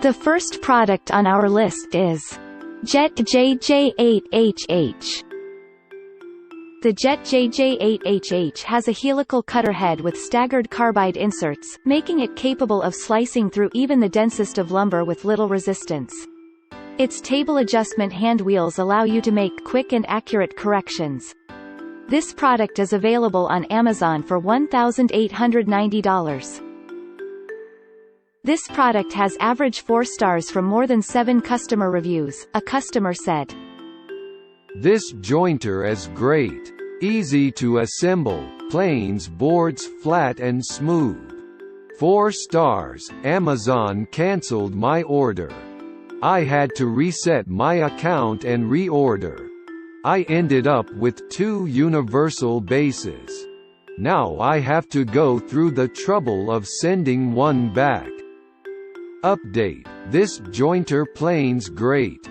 The first product on our list is Jet JJ8HH. The Jet JJ8HH has a helical cutter head with staggered carbide inserts, making it capable of slicing through even the densest of lumber with little resistance. Its table adjustment hand wheels allow you to make quick and accurate corrections. This product is available on Amazon for $1,890. This product has average 4 stars from more than 7 customer reviews. A customer said, "This jointer is great. Easy to assemble, planes boards flat and smooth. 4 stars, Amazon cancelled my order. I had to reset my account and reorder. I ended up with 2 universal bases. Now I have to go through the trouble of sending one back. Update: this jointer planes great.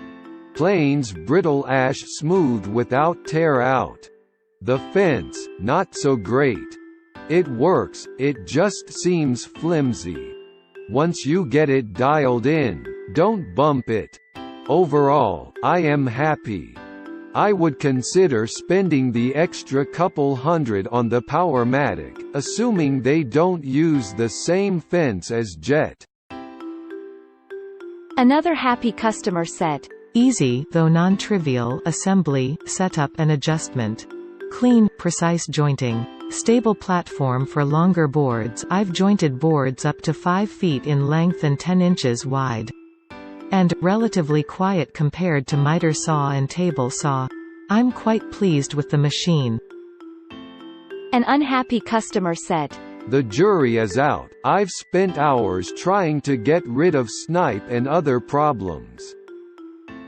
Planes brittle ash smooth without tear out. The fence, not so great. It works, it just seems flimsy. Once you get it dialed in, don't bump it. Overall, I am happy. I would consider spending the extra couple hundred on the Powermatic, assuming they don't use the same fence as Jet." Another happy customer said, "Easy, though non-trivial, assembly, setup and adjustment. Clean, precise jointing. Stable platform for longer boards. I've jointed boards up to 5 feet in length and 10 inches wide. And, relatively quiet compared to miter saw and table saw. I'm quite pleased with the machine." An unhappy customer said, "The jury is out. I've spent hours trying to get rid of snipe and other problems.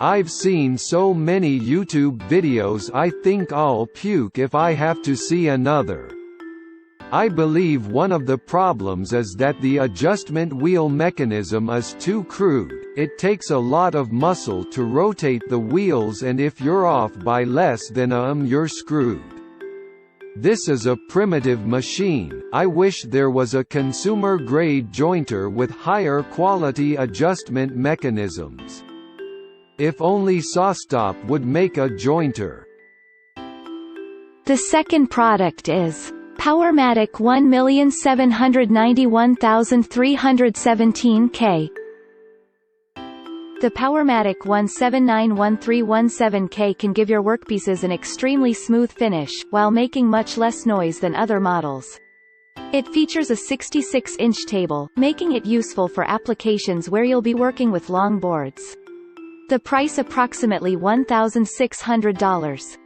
I've seen so many YouTube videos I think I'll puke if I have to see another. I believe one of the problems is that the adjustment wheel mechanism is too crude. It takes a lot of muscle to rotate the wheels, and if you're off by less than you're screwed. This is a primitive machine. I wish there was a consumer-grade jointer with higher quality adjustment mechanisms. If only SawStop would make a jointer." The second product is Powermatic 1,791,317K. The Powermatic 1791317K can give your workpieces an extremely smooth finish, while making much less noise than other models. It features a 66-inch table, making it useful for applications where you'll be working with long boards. The price approximately $1,600.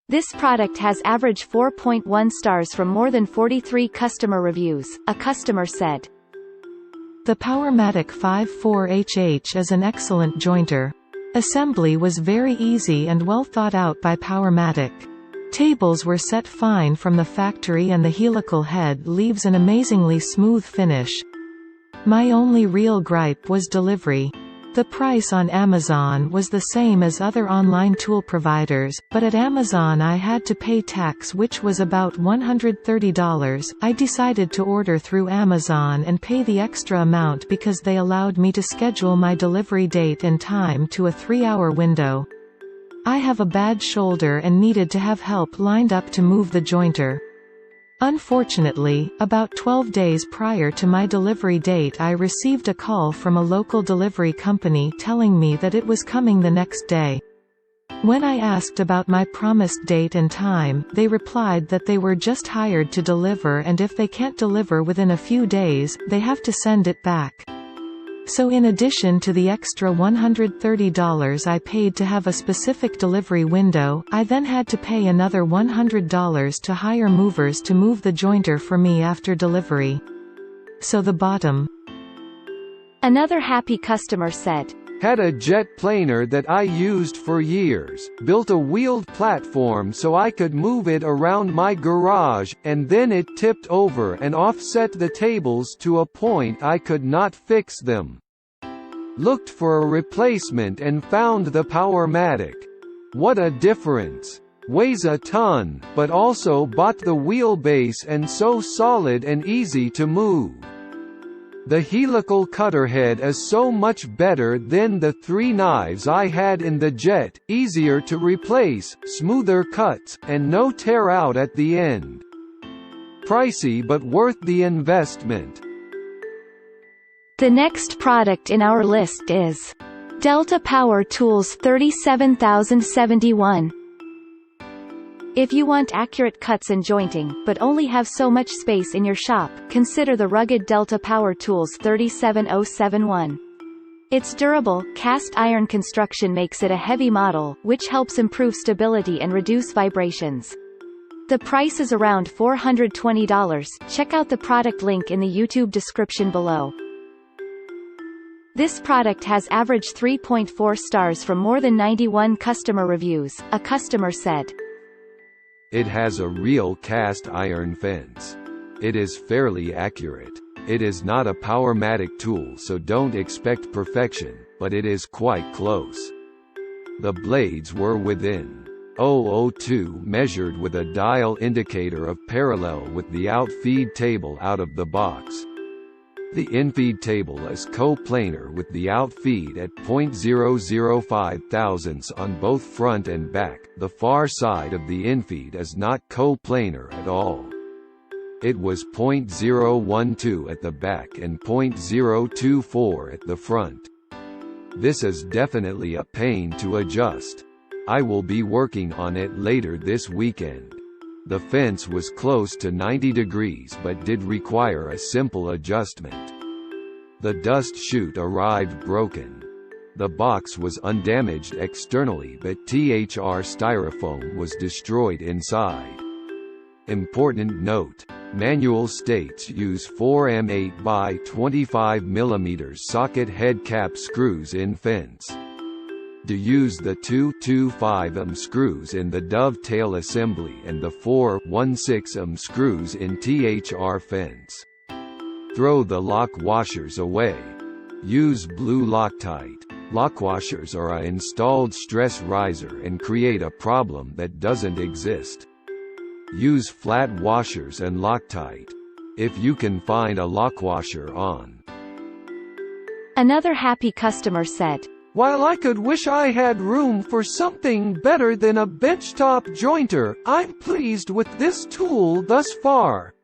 This product has average 4.1 stars from more than 43 customer reviews. A customer said, "The Powermatic 54HH is an excellent jointer. Assembly was very easy and well thought out by Powermatic. Tables were set fine from the factory and the helical head leaves an amazingly smooth finish. My only real gripe was delivery. The price on Amazon was the same as other online tool providers, but at Amazon I had to pay tax, which was about $130. I decided to order through Amazon and pay the extra amount because they allowed me to schedule my delivery date and time to a 3-hour window. I have a bad shoulder and needed to have help lined up to move the jointer. Unfortunately, about 12 days prior to my delivery date I received a call from a local delivery company telling me that it was coming the next day. When I asked about my promised date and time, they replied that they were just hired to deliver, and if they can't deliver within a few days, they have to send it back. So in addition to the extra $130 I paid to have a specific delivery window, I then had to pay another $100 to hire movers to move the jointer for me after delivery. So the bottom." Another happy customer said, "Had a jet planer that I used for years, built a wheeled platform so I could move it around my garage, and then it tipped over and offset the tables to a point I could not fix them. Looked for a replacement and found the Powermatic. What a difference. Weighs a ton, but also bought the wheelbase and so solid and easy to move. The helical cutter head is so much better than the 3 knives I had in the Jet, easier to replace, smoother cuts, and no tear out at the end. Pricey but worth the investment. The next product in our list is Delta Power Tools 37071. If you want accurate cuts and jointing, but only have so much space in your shop, consider the rugged Delta Power Tools 37071. Its durable, cast iron construction makes it a heavy model, which helps improve stability and reduce vibrations. The price is around $420. Check out the product link in the YouTube description below. This product has average 3.4 stars from more than 91 customer reviews, a customer said. It has a real cast iron fence. It is fairly accurate. It is not a Powermatic tool, so don't expect perfection, but it is quite close. The blades were within 0.002 measured with a dial indicator of parallel with the outfeed table out of the box. The infeed table is coplanar with the outfeed at 0.005 thousandths on both front and back. The far side of the infeed is not coplanar at all. It was 0.012 at the back and 0.024 at the front. This is definitely a pain to adjust. I will be working on it later this weekend. The fence was close to 90 degrees but did require a simple adjustment. The dust chute arrived broken. The box was undamaged externally but THR styrofoam was destroyed inside. Important note: manual states use 4 M8 by 25 mm socket head cap screws in fence. To use the 225 mm screws in the dovetail assembly and the 416 mm screws in THR fence. Throw the lock washers away. Use blue Loctite. Lock washers are a installed stress riser and create a problem that doesn't exist. Use flat washers and Loctite. If you can find a lock washer on. Another happy customer said, "While I could wish I had room for something better than a benchtop jointer, I'm pleased with this tool thus far.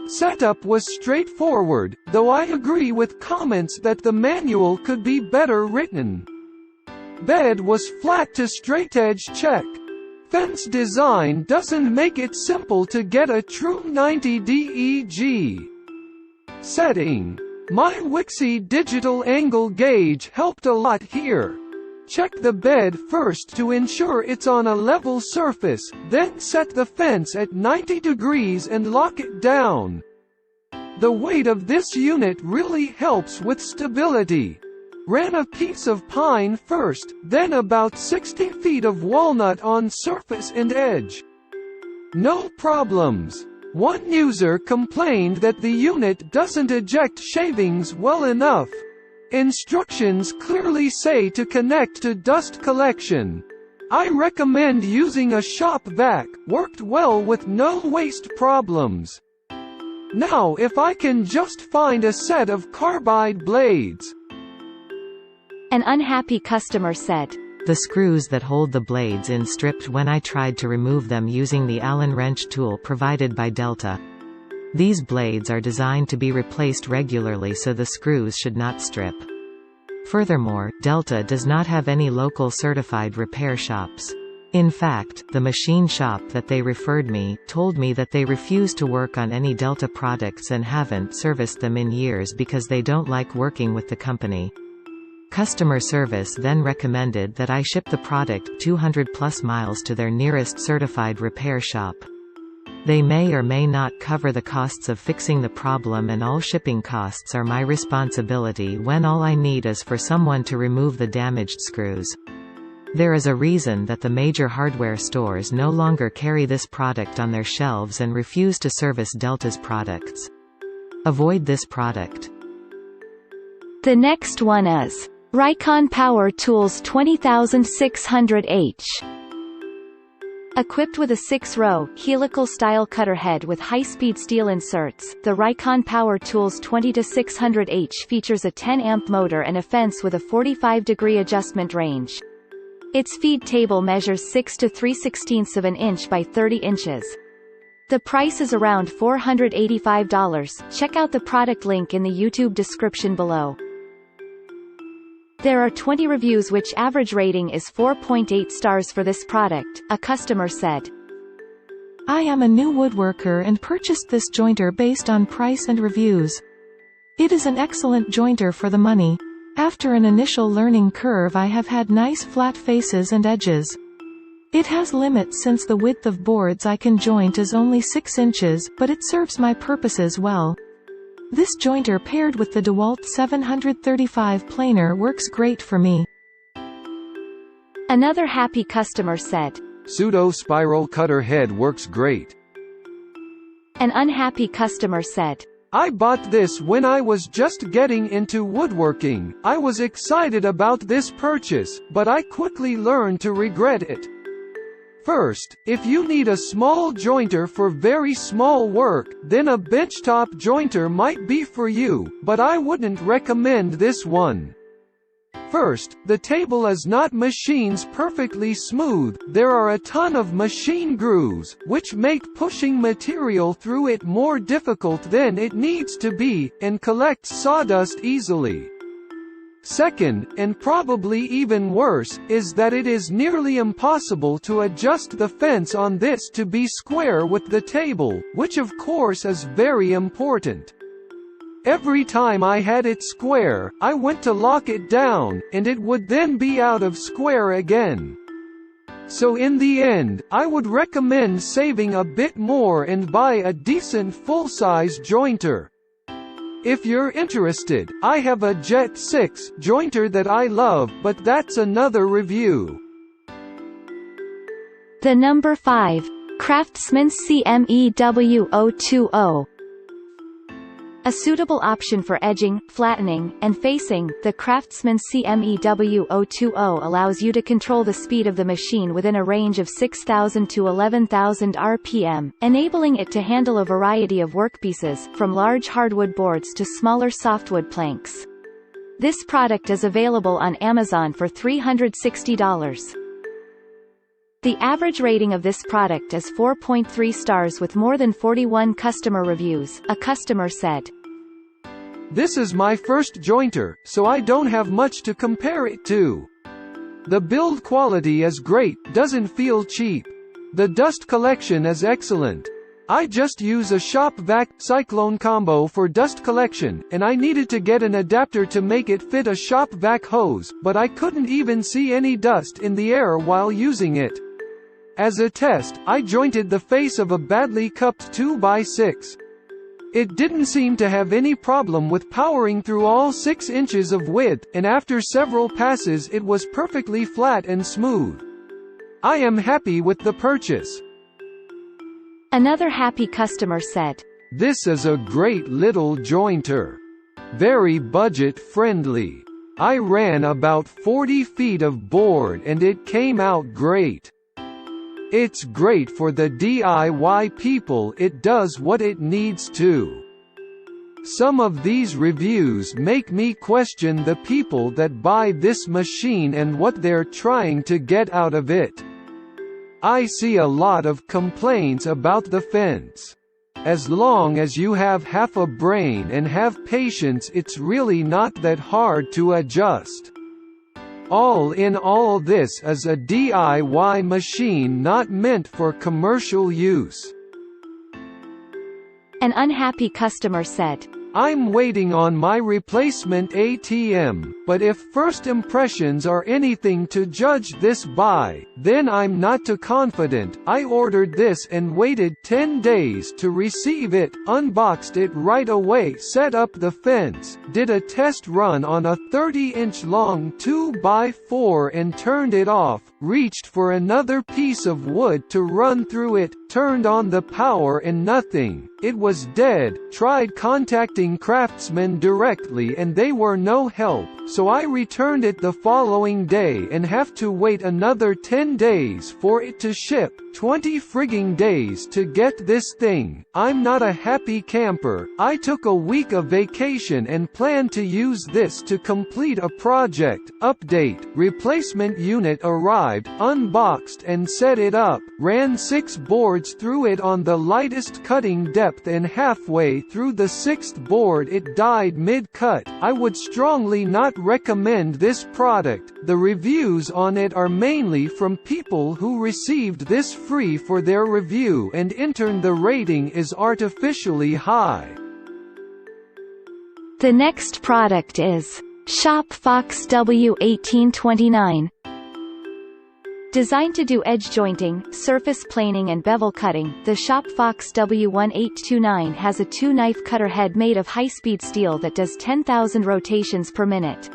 Setup was straightforward, though I agree with comments that the manual could be better written. Bed was flat to straight edge check. Fence design doesn't make it simple to get a true 90 DEG. Setting. My Wixie digital angle gauge helped a lot here. Check the bed first to ensure it's on a level surface, then set the fence at 90 degrees and lock it down. The weight of this unit really helps with stability. Ran a piece of pine first, then about 60 feet of walnut on surface and edge. No problems. One user complained that the unit doesn't eject shavings well enough. Instructions clearly say to connect to dust collection. I recommend using a shop vac, worked well with no waste problems. Now if I can just find a set of carbide blades." An unhappy customer said, The screws that hold the blades in stripped when I tried to remove them using the Allen wrench tool provided by Delta. These blades are designed to be replaced regularly, so the screws should not strip. Furthermore, Delta does not have any local certified repair shops. In fact, the machine shop that they referred me, told me that they refuse to work on any Delta products and haven't serviced them in years because they don't like working with the company. Customer service then recommended that I ship the product 200+ miles to their nearest certified repair shop. They may or may not cover the costs of fixing the problem, and all shipping costs are my responsibility when all I need is for someone to remove the damaged screws. There is a reason that the major hardware stores no longer carry this product on their shelves and refuse to service Delta's products. Avoid this product. The next one is Rikon Power Tools 20600H. Equipped with a 6-row, helical-style cutter head with high-speed steel inserts, the Rikon Power Tools 20-600H features a 10-amp motor and a fence with a 45-degree adjustment range. Its feed table measures 6 to 3/16 of an inch by 30 inches. The price is around $485. Check out the product link in the YouTube description below. There are 20 reviews which average rating is 4.8 stars for this product, a customer said. I am a new woodworker and purchased this jointer based on price and reviews. It is an excellent jointer for the money. After an initial learning curve I have had nice flat faces and edges. It has limits since the width of boards I can joint is only 6 inches, but it serves my purposes well. This jointer paired with the DeWalt 735 planer works great for me. Another happy customer said. Pseudo-spiral cutter head works great. An unhappy customer said. I bought this when I was just getting into woodworking. I was excited about this purchase, but I quickly learned to regret it. First, if you need a small jointer for very small work, then a benchtop jointer might be for you, but I wouldn't recommend this one. First, the table is not machined perfectly smooth. There are a ton of machine grooves, which make pushing material through it more difficult than it needs to be, and collects sawdust easily. Second, and probably even worse, is that it is nearly impossible to adjust the fence on this to be square with the table, which of course is very important. Every time I had it square, I went to lock it down, and it would then be out of square again. So in the end, I would recommend saving a bit more and buy a decent full-size jointer. If you're interested, I have a Jet 6 jointer that I love, but that's another review. The number 5. Craftsman Cmew 020. A suitable option for edging, flattening, and facing, the Craftsman Cmew 020 allows you to control the speed of the machine within a range of 6,000 to 11,000 RPM, enabling it to handle a variety of workpieces, from large hardwood boards to smaller softwood planks. This product is available on Amazon for $360. The average rating of this product is 4.3 stars with more than 41 customer reviews, a customer said. This is my first jointer, so I don't have much to compare it to. The build quality is great, doesn't feel cheap. The dust collection is excellent. I just use a shop vac cyclone combo for dust collection, and I needed to get an adapter to make it fit a shop vac hose, but I couldn't even see any dust in the air while using it. As a test, I jointed the face of a badly cupped 2x6. It didn't seem to have any problem with powering through all 6 inches of width, and after several passes it was perfectly flat and smooth. I am happy with the purchase. Another happy customer said. This is a great little jointer. Very budget-friendly. I ran about 40 feet of board and it came out great. It's great for the DIY people. It does what it needs to. Some of these reviews make me question the people that buy this machine and what they're trying to get out of it. I see a lot of complaints about the fence. As long as you have half a brain and have patience, it's really not that hard to adjust. All in all, this is a DIY machine not meant for commercial use. An unhappy customer said. I'm waiting on my replacement ATM, but if first impressions are anything to judge this by, then I'm not too confident. I ordered this and waited 10 days to receive it, unboxed it right away, set up the fence, did a test run on a 30-inch long 2x4 and turned it off, reached for another piece of wood to run through it, turned on the power and nothing. It was dead. Tried contacting Craftsman directly and they were no help, so I returned it the following day and have to wait another 10 days for it to ship. 20 frigging days to get this thing. I'm not a happy camper. I took a week of vacation and plan to use this to complete a project. Update. Replacement unit arrived, unboxed and set it up. Ran 6 boards through it on the lightest cutting depth and halfway through the 6th board it died mid-cut. I would strongly not recommend this product. The reviews on it are mainly from people who received this free for their review and the rating is artificially high. The next product is Shop Fox W1829. Designed to do edge jointing, surface planing and bevel cutting, the Shop Fox W1829 has a 2-knife cutter head made of high-speed steel that does 10,000 rotations per minute.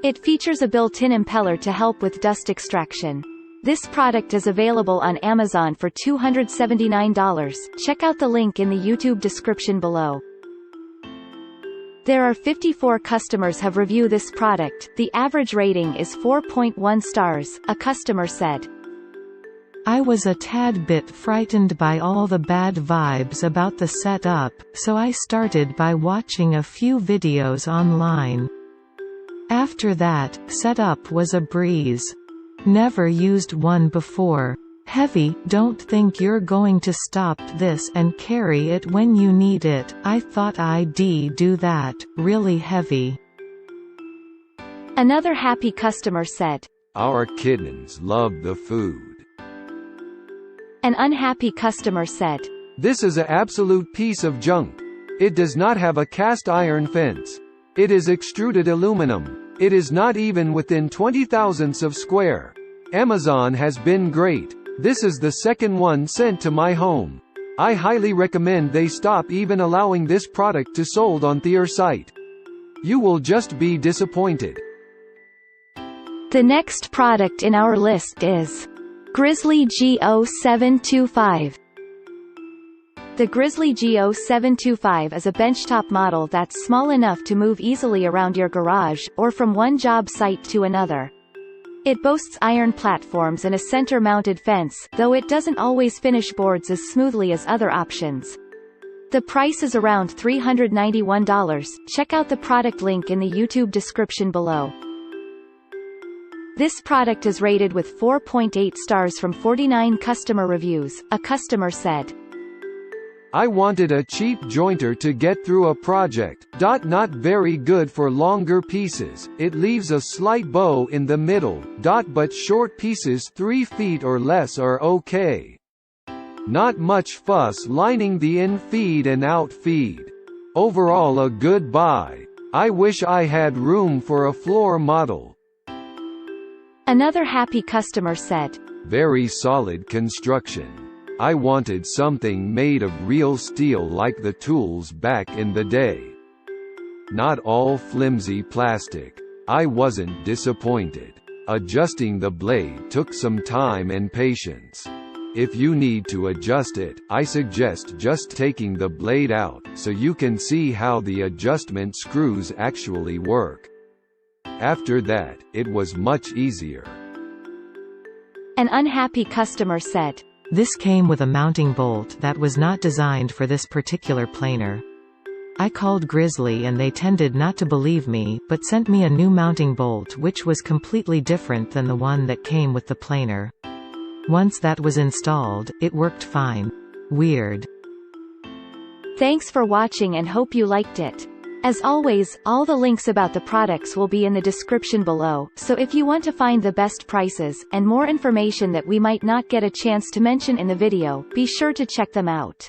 It features a built-in impeller to help with dust extraction. This product is available on Amazon for $279. Check out the link in the YouTube description below. There are 54 customers have reviewed this product. The average rating is 4.1 stars, a customer said. I was a tad bit frightened by all the bad vibes about the setup, so I started by watching a few videos online. After that, setup was a breeze. Never used one before. Heavy, don't think you're going to stop this and carry it when you need it. I thought I'd do that, really heavy. Another happy customer said. Our kittens love the food. An unhappy customer said. This is an absolute piece of junk. It does not have a cast iron fence. It is extruded aluminum. It is not even within 20 thousandths of square. Amazon has been great. This is the second one sent to my home. I highly recommend they stop even allowing this product to sold on their site. You will just be disappointed. The next product in our list is Grizzly G 0725. The Grizzly G 0725 is a benchtop model that's small enough to move easily around your garage, or from one job site to another. It boasts iron platforms and a center-mounted fence, though it doesn't always finish boards as smoothly as other options. The price is around $391. Check out the product link in the YouTube description below. This product is rated with 4.8 stars from 49 customer reviews, a customer said. I wanted a cheap jointer to get through a project. Not very good for longer pieces. It leaves a slight bow in the middle. But short pieces 3 feet or less are okay. Not much fuss lining the in feed and out feed. Overall a good buy. I wish I had room for a floor model. Another happy customer said. Very solid construction. I wanted something made of real steel like the tools back in the day. Not all flimsy plastic. I wasn't disappointed. Adjusting the blade took some time and patience. If you need to adjust it, I suggest just taking the blade out, so you can see how the adjustment screws actually work. After that, it was much easier. An unhappy customer said. This came with a mounting bolt that was not designed for this particular planer. I called Grizzly and they tended not to believe me, but sent me a new mounting bolt which was completely different than the one that came with the planer. Once that was installed, it worked fine. Weird. Thanks for watching and hope you liked it. As always, all the links about the products will be in the description below, so if you want to find the best prices, and more information that we might not get a chance to mention in the video, be sure to check them out.